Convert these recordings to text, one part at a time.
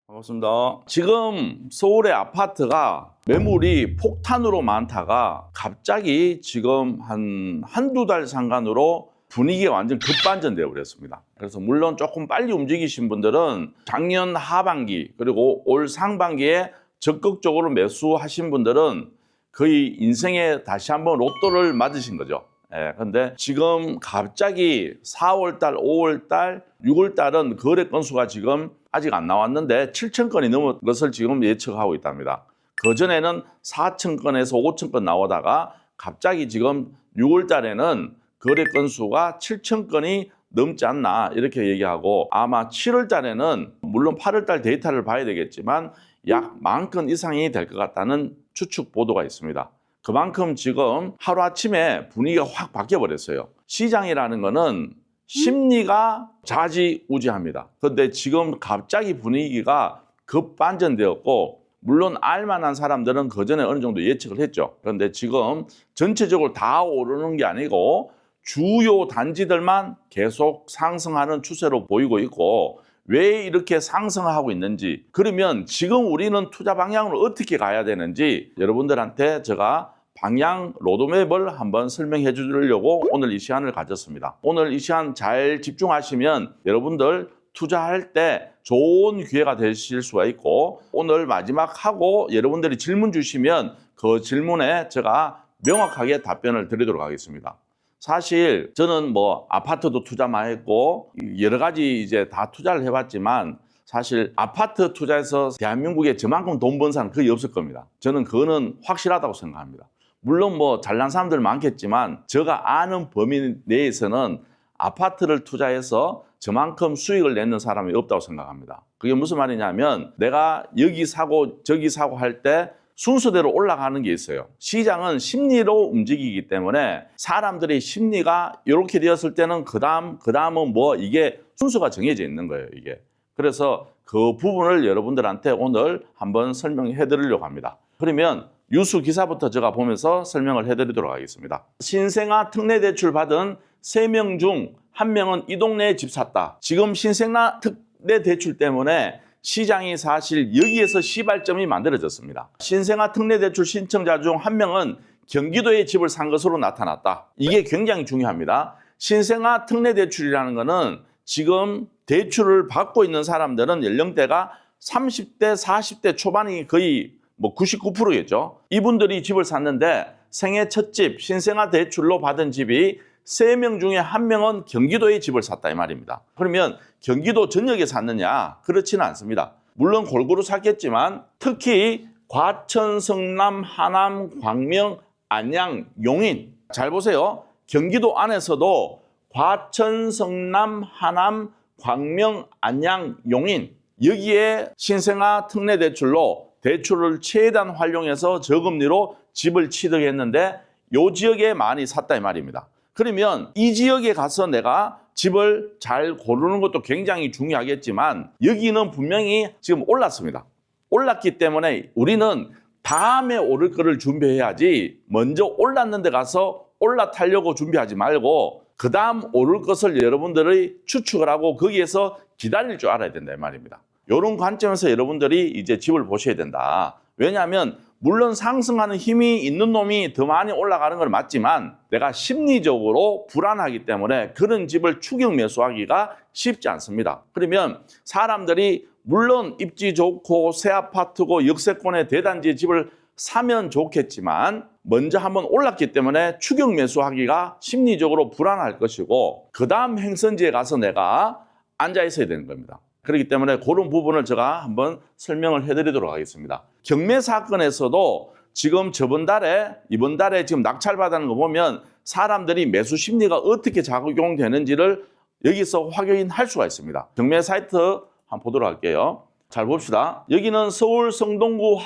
반갑습니다. 지금 서울의 아파트가 매물이 폭탄으로 많다가 갑자기 지금 한두 달 상간으로 분위기가 완전 급반전되어 버렸습니다. 그래서 물론 조금 빨리 움직이신 분들은 작년 하반기 그리고 올 상반기에 적극적으로 매수하신 분들은 거의 인생에 다시 한번 로또를 맞으신 거죠. 근데 지금 갑자기 4월달, 5월달, 6월달은 거래 건수가 지금 아직 안 나왔는데 7,000건이 넘은 것을 지금 예측하고 있답니다. 그전에는 4,000건에서 5,000건 나오다가 갑자기 지금 6월달에는 거래 건수가 7,000건이 넘지 않나 이렇게 얘기하고 아마 7월달에는 물론 8월달 데이터를 봐야 되겠지만 약 10,000건 이상이 될 것 같다는 추측 보도가 있습니다. 그만큼 지금 하루아침에 분위기가 확 바뀌어버렸어요. 시장이라는 거는 심리가 좌지우지합니다. 그런데 지금 갑자기 분위기가 급반전되었고 물론 알만한 사람들은 그전에 어느 정도 예측을 했죠. 그런데 지금 전체적으로 다 오르는 게 아니고 주요 단지들만 계속 상승하는 추세로 보이고 있고 왜 이렇게 상승하고 있는지 그러면 지금 우리는 투자 방향으로 어떻게 가야 되는지 여러분들한테 제가 방향 로드맵을 한번 설명해 주려고 오늘 이 시간을 가졌습니다. 오늘 이 시간 잘 집중하시면 여러분들 투자할 때 좋은 기회가 되실 수가 있고 오늘 마지막 하고 여러분들이 질문 주시면 그 질문에 제가 명확하게 답변을 드리도록 하겠습니다. 사실 저는 아파트도 투자 많이 했고 여러 가지 이제 다 투자를 해봤지만 사실 아파트 투자해서 대한민국에 저만큼 돈 번 사람 거의 없을 겁니다. 저는 그거는 확실하다고 생각합니다. 물론 잘난 사람들 많겠지만 제가 아는 범위 내에서는 아파트를 투자해서 저만큼 수익을 내는 사람이 없다고 생각합니다. 그게 무슨 말이냐면 내가 여기 사고 저기 사고 할 때 순서대로 올라가는 게 있어요. 시장은 심리로 움직이기 때문에 사람들의 심리가 이렇게 되었을 때는 그다음은 이게 순서가 정해져 있는 거예요, 이게. 그래서 그 부분을 여러분들한테 오늘 한번 설명해 드리려고 합니다. 그러면 뉴스 기사부터 제가 보면서 설명을 해 드리도록 하겠습니다. 신생아 특례 대출 받은 3명 중 1명은 이 동네에 집 샀다. 지금 신생아 특례 대출 때문에 시장이 사실 여기에서 시발점이 만들어졌습니다. 신생아 특례 대출 신청자 중 1명은 경기도에 집을 산 것으로 나타났다. 이게 굉장히 중요합니다. 신생아 특례 대출이라는 거는 지금 대출을 받고 있는 사람들은 연령대가 30대, 40대 초반이 거의 99%겠죠. 이분들이 집을 샀는데 생애 첫 집, 신생아 대출로 받은 집이 3명 중에 1명은 경기도에 집을 샀다 이 말입니다. 그러면 경기도 전역에 샀느냐? 그렇지는 않습니다. 물론 골고루 샀겠지만 특히 과천, 성남, 하남, 광명, 안양, 용인 잘 보세요. 경기도 안에서도 과천, 성남, 하남, 광명, 안양, 용인 여기에 신생아 특례 대출로 대출을 최대한 활용해서 저금리로 집을 취득했는데 이 지역에 많이 샀다 이 말입니다. 그러면 이 지역에 가서 내가 집을 잘 고르는 것도 굉장히 중요하겠지만 여기는 분명히 지금 올랐습니다. 올랐기 때문에 우리는 다음에 오를 거를 준비해야지 먼저 올랐는 데 가서 올라타려고 준비하지 말고 그 다음 오를 것을 여러분들이 추측을 하고 거기에서 기다릴 줄 알아야 된다 이 말입니다. 이런 관점에서 여러분들이 이제 집을 보셔야 된다. 왜냐하면 물론 상승하는 힘이 있는 놈이 더 많이 올라가는 건 맞지만 내가 심리적으로 불안하기 때문에 그런 집을 추격 매수하기가 쉽지 않습니다. 그러면 사람들이 물론 입지 좋고 새 아파트고 역세권의 대단지 집을 사면 좋겠지만 먼저 한번 올랐기 때문에 추격 매수하기가 심리적으로 불안할 것이고 그 다음 행선지에 가서 내가 앉아 있어야 되는 겁니다. 그렇기 때문에 그런 부분을 제가 한번 설명을 해드리도록 하겠습니다. 경매 사건에서도 지금 이번 달에 지금 낙찰받는 거 보면 사람들이 매수 심리가 어떻게 작용되는지를 여기서 확인할 수가 있습니다. 경매 사이트 한번 보도록 할게요. 잘 봅시다. 여기는 서울 성동구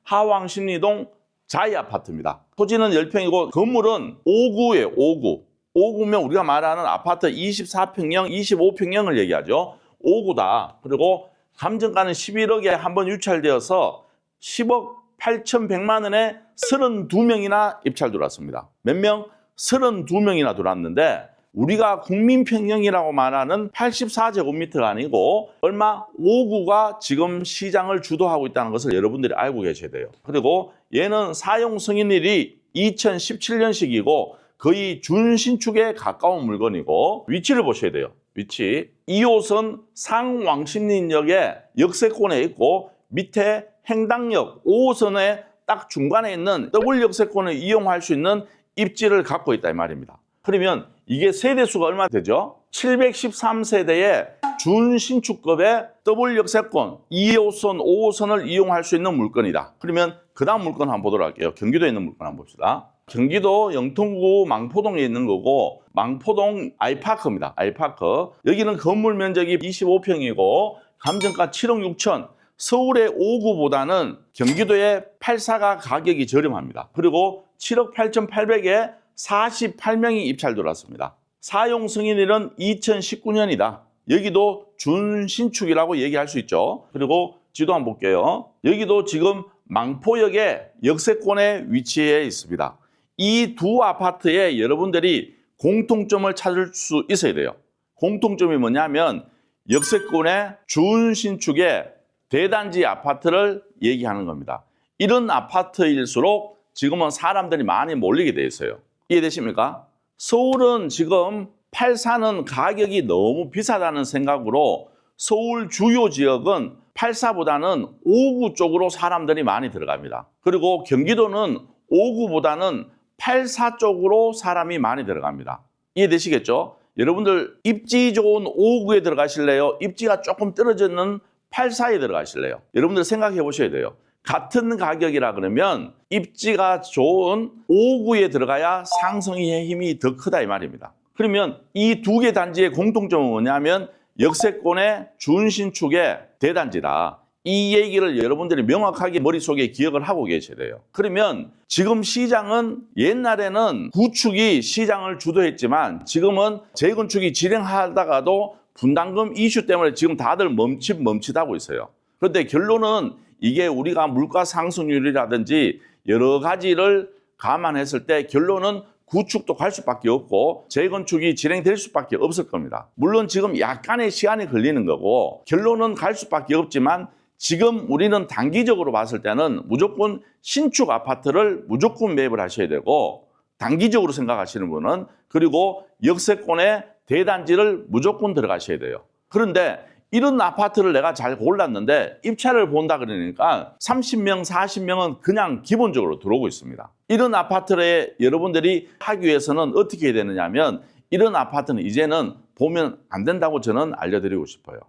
하왕심리동 자이 아파트입니다. 토지는 10평이고 건물은 5구예요. 5구. 5구면 우리가 말하는 아파트 24평형, 25평형을 얘기하죠. 5구다. 그리고 감정가는 11억에 한번 유찰되어서 10억 8,100만 원에 32명이나 입찰 들어왔습니다. 몇 명? 32명이나 들어왔는데 우리가 국민평형이라고 말하는 84제곱미터가 아니고 얼마 5구가 지금 시장을 주도하고 있다는 것을 여러분들이 알고 계셔야 돼요. 그리고 얘는 사용 승인일이 2017년식이고 거의 준신축에 가까운 물건이고 위치를 보셔야 돼요. 위치. 2호선 상왕십리역의 역세권에 있고 밑에 행당역 5호선의 딱 중간에 있는 더블 역세권을 이용할 수 있는 입지를 갖고 있다 이 말입니다. 그러면 이게 세대수가 얼마 되죠? 713세대의 준신축급의 더블 역세권 2호선, 5호선을 이용할 수 있는 물건이다. 그러면 그 다음 물건 한번 보도록 할게요. 경기도에 있는 물건 한번 봅시다. 경기도 영통구 망포동에 있는 거고 망포동 아이파크입니다. 아이파크. 여기는 건물 면적이 25평이고 감정가 7억 6천. 서울의 5구보다는 경기도의 84가 가격이 저렴합니다. 그리고 7억 8,800에 48명이 입찰 들어왔습니다. 사용 승인일은 2019년이다. 여기도 준신축이라고 얘기할 수 있죠. 그리고 지도 한번 볼게요. 여기도 지금 망포역의 역세권에 위치해 있습니다. 이 두 아파트에 여러분들이 공통점을 찾을 수 있어야 돼요. 공통점이 뭐냐면 역세권의 준신축의 대단지 아파트를 얘기하는 겁니다. 이런 아파트일수록 지금은 사람들이 많이 몰리게 돼 있어요. 이해되십니까? 서울은 지금 84는 가격이 너무 비싸다는 생각으로 서울 주요 지역은 84보다는 5구 쪽으로 사람들이 많이 들어갑니다. 그리고 경기도는 5구보다는 84 쪽으로 사람이 많이 들어갑니다. 이해되시겠죠? 여러분들 입지 좋은 5구에 들어가실래요? 입지가 조금 떨어지는 84에 들어가실래요? 여러분들 생각해 보셔야 돼요. 같은 가격이라 그러면 입지가 좋은 5구에 들어가야 상승의 힘이 더 크다 이 말입니다. 그러면 이 두 개 단지의 공통점은 뭐냐면 역세권의 준신축의 대단지다. 이 얘기를 여러분들이 명확하게 머릿속에 기억을 하고 계셔야 돼요. 그러면 지금 시장은 옛날에는 구축이 시장을 주도했지만 지금은 재건축이 진행하다가도 분담금 이슈 때문에 지금 다들 멈칫하고 있어요. 그런데 결론은 이게 우리가 물가 상승률이라든지 여러 가지를 감안했을 때 결론은 구축도 갈 수밖에 없고 재건축이 진행될 수밖에 없을 겁니다. 물론 지금 약간의 시간이 걸리는 거고 결론은 갈 수밖에 없지만 지금 우리는 단기적으로 봤을 때는 무조건 신축 아파트를 무조건 매입을 하셔야 되고 단기적으로 생각하시는 분은 그리고 역세권의 대단지를 무조건 들어가셔야 돼요. 그런데 이런 아파트를 내가 잘 골랐는데 입찰을 본다 그러니까 30명, 40명은 그냥 기본적으로 들어오고 있습니다. 이런 아파트를 여러분들이 하기 위해서는 어떻게 해야 되느냐 하면 이런 아파트는 이제는 보면 안 된다고 저는 알려드리고 싶어요.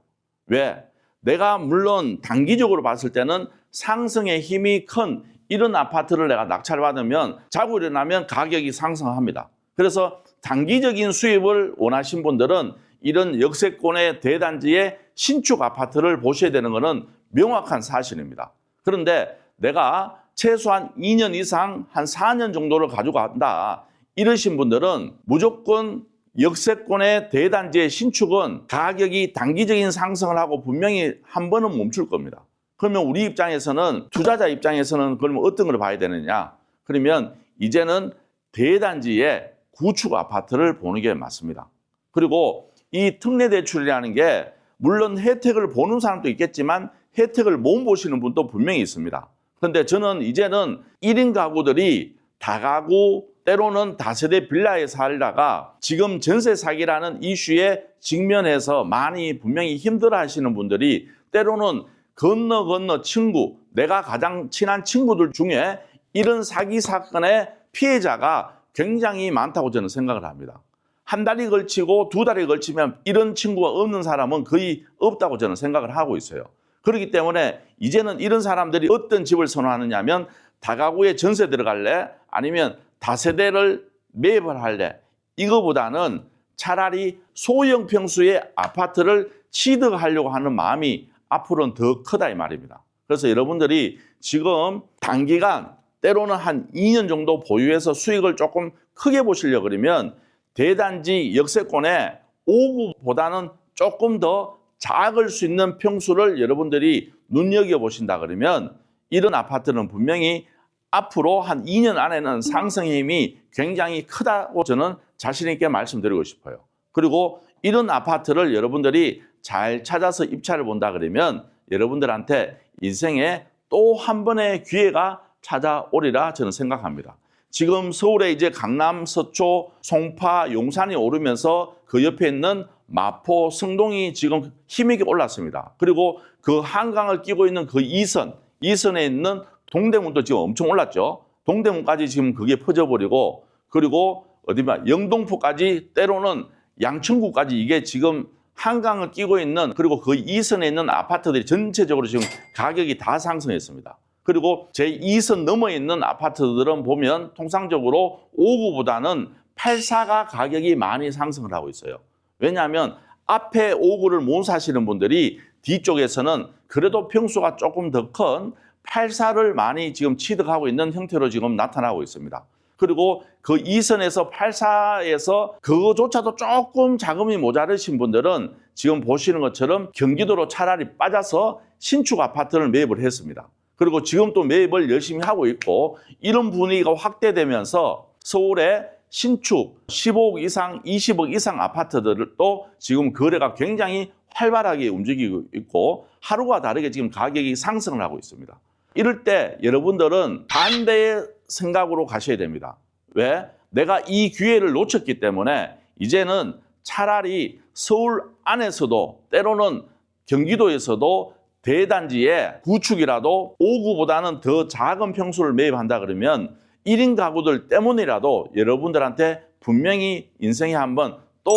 왜? 내가 물론 단기적으로 봤을 때는 상승의 힘이 큰 이런 아파트를 내가 낙찰을 받으면 자고 일어나면 가격이 상승합니다. 그래서 단기적인 수입을 원하신 분들은 이런 역세권의 대단지의 신축 아파트를 보셔야 되는 것은 명확한 사실입니다. 그런데 내가 최소한 2년 이상 한 4년 정도를 가지고 간다. 이러신 분들은 무조건 역세권의 대단지의 신축은 가격이 단기적인 상승을 하고 분명히 한 번은 멈출 겁니다. 그러면 우리 입장에서는 투자자 입장에서는 그러면 어떤 걸 봐야 되느냐? 그러면 이제는 대단지의 구축 아파트를 보는 게 맞습니다. 그리고 이 특례대출이라는 게 물론 혜택을 보는 사람도 있겠지만 혜택을 못 보시는 분도 분명히 있습니다. 그런데 저는 이제는 1인 가구들이 다가구 때로는 다세대 빌라에 살다가 지금 전세 사기라는 이슈에 직면해서 많이 분명히 힘들어 하시는 분들이 때로는 건너 친구, 내가 가장 친한 친구들 중에 이런 사기 사건의 피해자가 굉장히 많다고 저는 생각을 합니다. 한 달이 걸치고 두 달이 걸치면 이런 친구가 없는 사람은 거의 없다고 저는 생각을 하고 있어요. 그렇기 때문에 이제는 이런 사람들이 어떤 집을 선호하느냐 하면 다가구에 전세 들어갈래? 아니면 다세대를 매입을 할래? 이거보다는 차라리 소형 평수의 아파트를 취득하려고 하는 마음이 앞으로는 더 크다 이 말입니다. 그래서 여러분들이 지금 단기간 때로는 한 2년 정도 보유해서 수익을 조금 크게 보시려고 그러면 대단지 역세권에 5구보다는 조금 더 작을 수 있는 평수를 여러분들이 눈여겨보신다 그러면 이런 아파트는 분명히 앞으로 한 2년 안에는 상승의 힘이 굉장히 크다고 저는 자신 있게 말씀드리고 싶어요. 그리고 이런 아파트를 여러분들이 잘 찾아서 입찰을 본다 그러면 여러분들한테 인생에 또 한 번의 기회가 찾아오리라 저는 생각합니다. 지금 서울에 이제 강남, 서초, 송파, 용산이 오르면서 그 옆에 있는 마포, 성동이 지금 힘있게 올랐습니다. 그리고 그 한강을 끼고 있는 그 이선에 있는 동대문도 지금 엄청 올랐죠. 동대문까지 지금 그게 퍼져버리고, 그리고 어디냐 영동포까지, 때로는 양천구까지, 이게 지금 한강을 끼고 있는, 그리고 그 이선에 있는 아파트들이 전체적으로 지금 가격이 다 상승했습니다. 그리고 제2선 넘어 있는 아파트들은 보면 통상적으로 5구보다는 8사가 가격이 많이 상승을 하고 있어요. 왜냐하면 앞에 5구를 못 사시는 분들이 뒤쪽에서는 그래도 평수가 조금 더 큰 8사를 많이 지금 취득하고 있는 형태로 지금 나타나고 있습니다. 그리고 그 2선에서 8사에서 그거조차도 조금 자금이 모자르신 분들은 지금 보시는 것처럼 경기도로 차라리 빠져서 신축 아파트를 매입을 했습니다. 그리고 지금 또 매입을 열심히 하고 있고, 이런 분위기가 확대되면서 서울의 신축 15억 이상, 20억 이상 아파트들도 지금 거래가 굉장히 활발하게 움직이고 있고, 하루가 다르게 지금 가격이 상승을 하고 있습니다. 이럴 때 여러분들은 반대의 생각으로 가셔야 됩니다. 왜? 내가 이 기회를 놓쳤기 때문에 이제는 차라리 서울 안에서도, 때로는 경기도에서도 대단지에 구축이라도 5구보다는 더 작은 평수를 매입한다 그러면 1인 가구들 때문이라도 여러분들한테 분명히 인생에 한번 또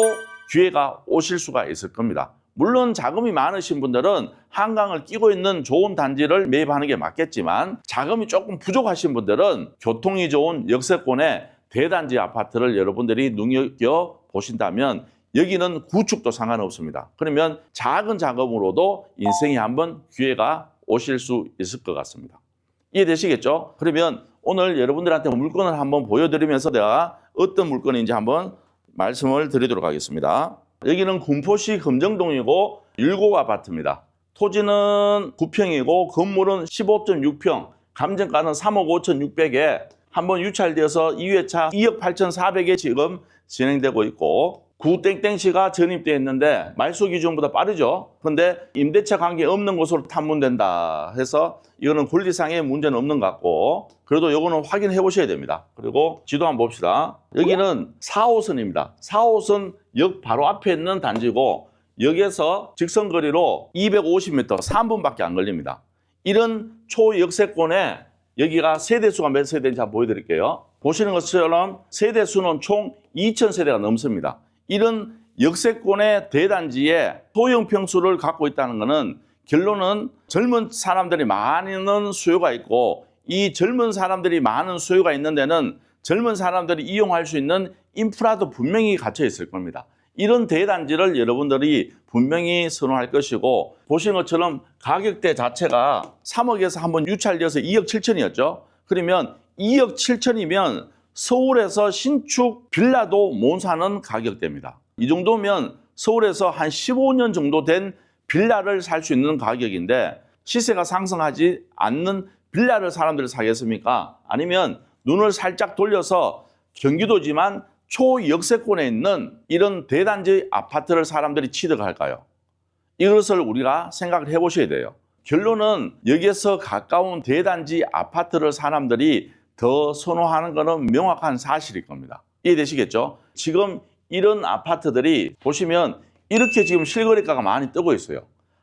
기회가 오실 수가 있을 겁니다. 물론 자금이 많으신 분들은 한강을 끼고 있는 좋은 단지를 매입하는 게 맞겠지만, 자금이 조금 부족하신 분들은 교통이 좋은 역세권의 대단지 아파트를 여러분들이 눈여겨보신다면 여기는 구축도 상관없습니다. 그러면 작은 자금으로도 인생에 한번 기회가 오실 수 있을 것 같습니다. 이해되시겠죠? 그러면 오늘 여러분들한테 물건을 한번 보여드리면서 내가 어떤 물건인지 한번 말씀을 드리도록 하겠습니다. 여기는 군포시 금정동이고 1고 아파트입니다. 토지는 9평이고 건물은 15.6평, 감정가는 3억 5,600에 한번 유찰되어서 2회차 2억 8,400에 지금 진행되고 있고, 구땡땡시가 전입되어 있는데 말소 기준보다 빠르죠. 그런데 임대차 관계 없는 곳으로 탐문된다 해서 이거는 권리상의 문제는 없는 것 같고, 그래도 이거는 확인해 보셔야 됩니다. 그리고 지도 한번 봅시다. 여기는 4호선입니다. 4호선 역 바로 앞에 있는 단지고, 역에서 직선거리로 250m, 3분밖에 안 걸립니다. 이런 초역세권에 여기가 세대수가 몇 세대인지 한번 보여드릴게요. 보시는 것처럼 세대수는 총 2,000세대가 넘습니다. 이런 역세권의 대단지에 소형 평수를 갖고 있다는 것은 결론은 젊은 사람들이 많은 수요가 있고, 이 젊은 사람들이 많은 수요가 있는 데는 젊은 사람들이 이용할 수 있는 인프라도 분명히 갖춰 있을 겁니다. 이런 대단지를 여러분들이 분명히 선호할 것이고, 보시는 것처럼 가격대 자체가 3억에서 한번 유찰되어서 2억 7천이었죠. 그러면 2억 7천이면 서울에서 신축 빌라도 못 사는 가격대입니다. 이 정도면 서울에서 한 15년 정도 된 빌라를 살 수 있는 가격인데, 시세가 상승하지 않는 빌라를 사람들이 사겠습니까? 아니면 눈을 살짝 돌려서 경기도지만 초역세권에 있는 이런 대단지 아파트를 사람들이 취득할까요? 이것을 우리가 생각을 해보셔야 돼요. 결론은 여기에서 가까운 대단지 아파트를 사람들이 더 선호하는 것은 명확한 사실일 겁니다. 이해되시겠죠? 지금 이런 아파트들이 보시면 이렇게 지금 실거래가가 많이 뜨고 있어요.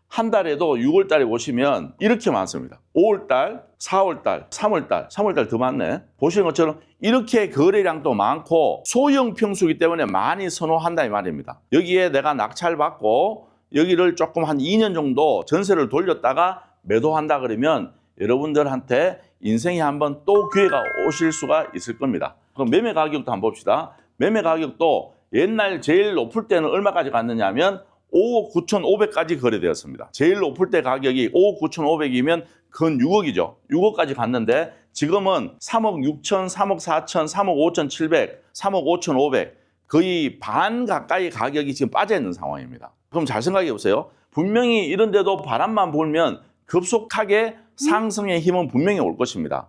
한 달에도 6월 달에 보시면 이렇게 많습니다. 5월 달, 4월 달, 3월 달, 3월 달 더 많네. 보시는 것처럼 이렇게 거래량도 많고 소형 평수이기 때문에 많이 선호한다 이 말입니다. 여기에 내가 낙찰받고 여기를 조금 한 2년 정도 전세를 돌렸다가 매도한다 그러면 여러분들한테 인생에 한번 또 기회가 오실 수가 있을 겁니다. 그럼 매매 가격도 한번 봅시다. 매매 가격도 옛날 제일 높을 때는 얼마까지 갔느냐 하면 5억 9,500까지 거래되었습니다. 제일 높을 때 가격이 5억 9,500이면 근 6억이죠. 6억까지 갔는데 지금은 3억 6천, 3억 4천, 3억 5천 7백, 3억 5천 5백, 거의 반 가까이 가격이 지금 빠져 있는 상황입니다. 그럼 잘 생각해 보세요. 분명히 이런 데도 바람만 불면 급속하게 상승의 힘은 분명히 올 것입니다.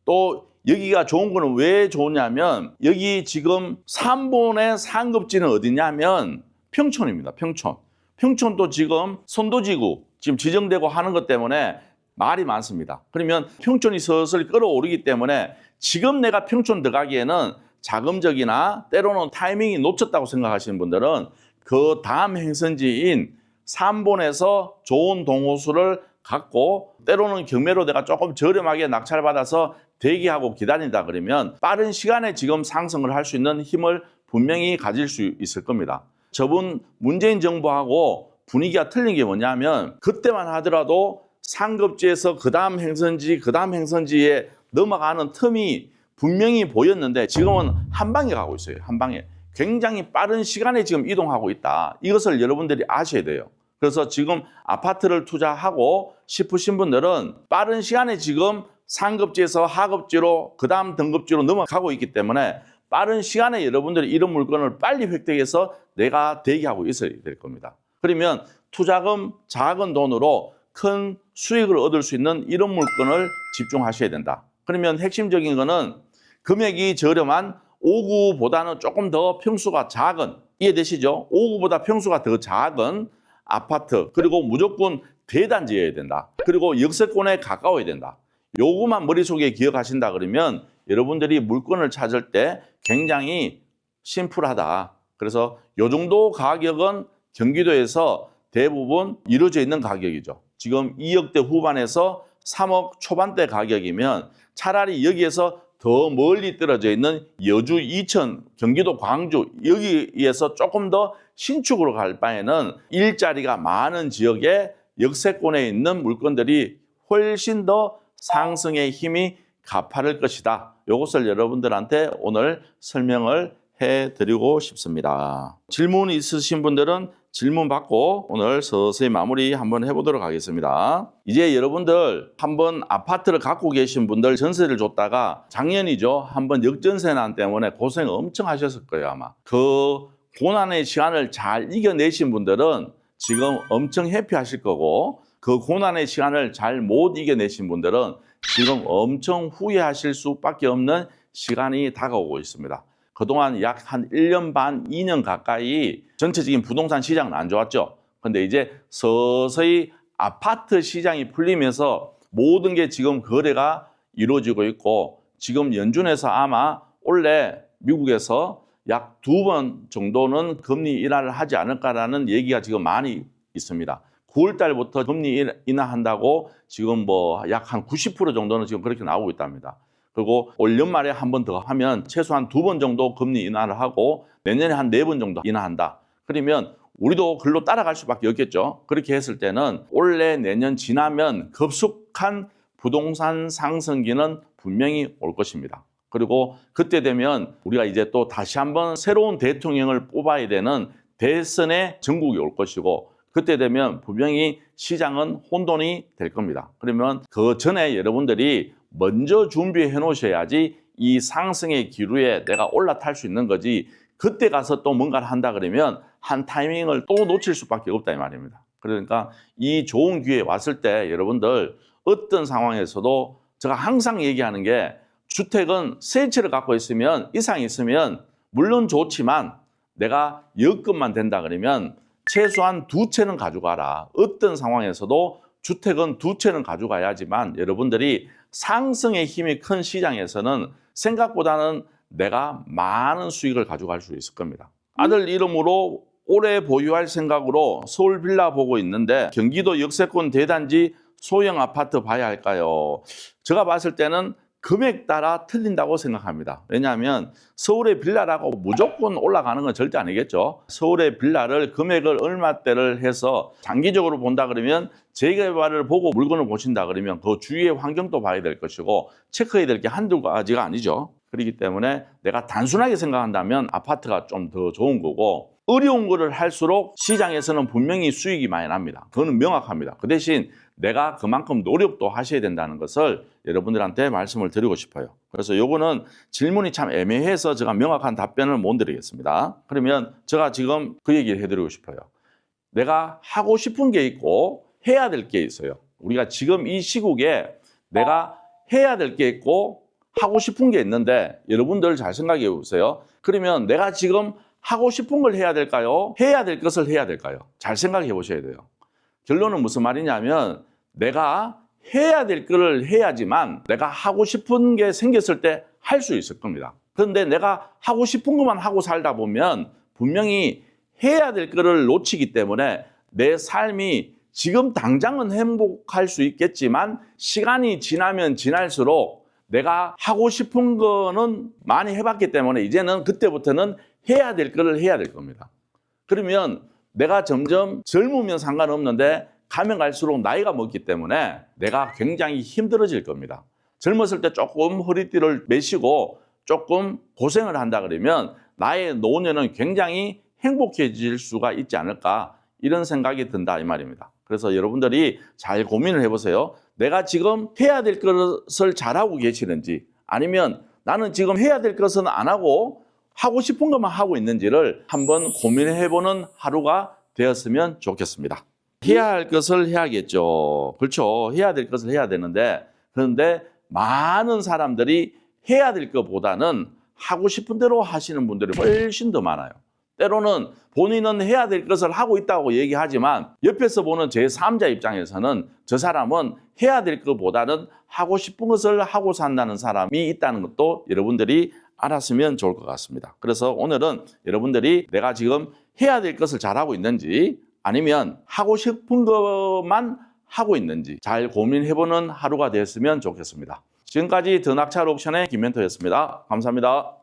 또 여기가 좋은 거는 왜 좋냐면 여기 지금 3번의 상급지는 어디냐면 평촌입니다. 평촌. 평촌도 지금 선도지구 지금 지정되고 하는 것 때문에 말이 많습니다. 그러면 평촌이 슬슬 끌어오르기 때문에 지금 내가 평촌 들어가기에는 자금적이나 때로는 타이밍이 놓쳤다고 생각하시는 분들은 그 다음 행선지인 3번에서 좋은 동호수를 갖고 때로는 경매로 내가 조금 저렴하게 낙찰 받아서 대기하고 기다린다 그러면 빠른 시간에 지금 상승을 할 수 있는 힘을 분명히 가질 수 있을 겁니다. 저번 문재인 정부하고 분위기가 틀린 게 뭐냐면 그때만 하더라도 상급지에서 그 다음 행선지에 넘어가는 틈이 분명히 보였는데 지금은 한 방에 가고 있어요. 한 방에. 굉장히 빠른 시간에 지금 이동하고 있다. 이것을 여러분들이 아셔야 돼요. 그래서 지금 아파트를 투자하고 싶으신 분들은 빠른 시간에 지금 상급지에서 하급지로 그 다음 등급지로 넘어가고 있기 때문에 빠른 시간에 여러분들이 이런 물건을 빨리 획득해서 내가 대기하고 있어야 될 겁니다. 그러면 투자금 작은 돈으로 큰 수익을 얻을 수 있는 이런 물건을 집중하셔야 된다. 그러면 핵심적인 거는 금액이 저렴한 5구보다는 조금 더 평수가 작은, 이해되시죠? 5구보다 평수가 더 작은 아파트, 그리고 무조건 대단지여야 된다. 그리고 역세권에 가까워야 된다. 요거만 머릿속에 기억하신다 그러면 여러분들이 물건을 찾을 때 굉장히 심플하다. 그래서 요 정도 가격은 경기도에서 대부분 이루어져 있는 가격이죠. 지금 2억대 후반에서 3억 초반대 가격이면 차라리 여기에서 더 멀리 떨어져 있는 여주, 이천, 경기도 광주 여기에서 조금 더 신축으로 갈 바에는 일자리가 많은 지역에 역세권에 있는 물건들이 훨씬 더 상승의 힘이 가파를 것이다. 이것을 여러분들한테 오늘 설명을 해드리고 싶습니다. 질문 있으신 분들은 질문 받고 오늘 서서히 마무리 한번 해보도록 하겠습니다. 이제 여러분들 한번 아파트를 갖고 계신 분들 전세를 줬다가 작년이죠. 한번 역전세난 때문에 고생 엄청 하셨을 거예요 아마. 그 고난의 시간을 잘 이겨내신 분들은 지금 엄청 해피하실 거고 그 고난의 시간을 잘 못 이겨내신 분들은 지금 엄청 후회하실 수밖에 없는 시간이 다가오고 있습니다. 그동안 약 한 1년 반, 2년 가까이 전체적인 부동산 시장은 안 좋았죠. 근데 이제 서서히 아파트 시장이 풀리면서 모든 게 지금 거래가 이루어지고 있고 지금 연준에서 아마 올해 미국에서 약 2번 정도는 금리 인하를 하지 않을까라는 얘기가 지금 많이 있습니다. 9월 달부터 금리 인하한다고 지금 뭐 약 한 90% 정도는 지금 그렇게 나오고 있답니다. 그리고 올 연말에 한 번 더 하면 최소한 2번 정도 금리 인하를 하고 내년에 한 4번 정도 인하한다. 그러면 우리도 글로 따라갈 수밖에 없겠죠. 그렇게 했을 때는 올해 내년 지나면 급속한 부동산 상승기는 분명히 올 것입니다. 그리고 그때 되면 우리가 이제 또 다시 한번 새로운 대통령을 뽑아야 되는 대선의 전국이 올 것이고 그때 되면 분명히 시장은 혼돈이 될 겁니다. 그러면 그 전에 여러분들이 먼저 준비해 놓으셔야지 이 상승의 기류에 내가 올라탈 수 있는 거지 그때 가서 또 뭔가를 한다 그러면 한 타이밍을 또 놓칠 수밖에 없다 이 말입니다. 그러니까 이 좋은 기회에 왔을 때 여러분들 어떤 상황에서도 제가 항상 얘기하는 게 주택은 세 채를 갖고 있으면 이상 있으면 물론 좋지만 내가 여건만 된다 그러면 최소한 2채는 가져가라. 어떤 상황에서도 주택은 2채는 가져가야지만 여러분들이 상승의 힘이 큰 시장에서는 생각보다는 내가 많은 수익을 가져갈 수 있을 겁니다. 아들 이름으로 오래 보유할 생각으로 서울 빌라 보고 있는데 경기도 역세권 대단지 소형 아파트 봐야 할까요? 제가 봤을 때는 금액 따라 틀린다고 생각합니다. 왜냐하면 서울의 빌라라고 무조건 올라가는 건 절대 아니겠죠. 서울의 빌라를 금액을 얼마대를 해서 장기적으로 본다 그러면 재개발을 보고 물건을 보신다 그러면 그 주위의 환경도 봐야 될 것이고 체크해야 될 게 한두 가지가 아니죠. 그렇기 때문에 내가 단순하게 생각한다면 아파트가 좀 더 좋은 거고 어려운 거를 할수록 시장에서는 분명히 수익이 많이 납니다. 그거는 명확합니다. 그 대신 내가 그만큼 노력도 하셔야 된다는 것을 여러분들한테 말씀을 드리고 싶어요. 그래서 요거는 질문이 참 애매해서 제가 명확한 답변을 못 드리겠습니다. 그러면 제가 지금 그 얘기를 해드리고 싶어요. 내가 하고 싶은 게 있고 해야 될 게 있어요. 우리가 지금 이 시국에 내가 해야 될 게 있고 하고 싶은 게 있는데 여러분들 잘 생각해 보세요. 그러면 내가 지금 하고 싶은 걸 해야 될까요? 해야 될 것을 해야 될까요? 잘 생각해 보셔야 돼요. 결론은 무슨 말이냐면 내가 해야 될 거를 해야지만 내가 하고 싶은 게 생겼을 때 할 수 있을 겁니다. 그런데 내가 하고 싶은 것만 하고 살다 보면 분명히 해야 될 거를 놓치기 때문에 내 삶이 지금 당장은 행복할 수 있겠지만 시간이 지나면 지날수록 내가 하고 싶은 거는 많이 해봤기 때문에 이제는 그때부터는 해야 될 거를 해야 될 겁니다. 그러면 내가 점점 젊으면 상관없는데 가면 갈수록 나이가 먹기 때문에 내가 굉장히 힘들어질 겁니다. 젊었을 때 조금 허리띠를 매시고 조금 고생을 한다 그러면 나의 노년은 굉장히 행복해질 수가 있지 않을까 이런 생각이 든다 이 말입니다. 그래서 여러분들이 잘 고민을 해보세요. 내가 지금 해야 될 것을 잘하고 계시는지 아니면 나는 지금 해야 될 것은 안 하고 싶은 것만 하고 있는지를 한번 고민해보는 하루가 되었으면 좋겠습니다. 해야 할 것을 해야겠죠. 그렇죠. 해야 될 것을 해야 되는데 그런데 많은 사람들이 해야 될 것보다는 하고 싶은 대로 하시는 분들이 훨씬 더 많아요. 때로는 본인은 해야 될 것을 하고 있다고 얘기하지만 옆에서 보는 제3자 입장에서는 저 사람은 해야 될 것보다는 하고 싶은 것을 하고 산다는 사람이 있다는 것도 여러분들이 알았으면 좋을 것 같습니다. 그래서 오늘은 여러분들이 내가 지금 해야 될 것을 잘하고 있는지 아니면 하고 싶은 것만 하고 있는지 잘 고민해보는 하루가 됐으면 좋겠습니다. 지금까지 더 낙찰 옥션의 김멘토였습니다. 감사합니다.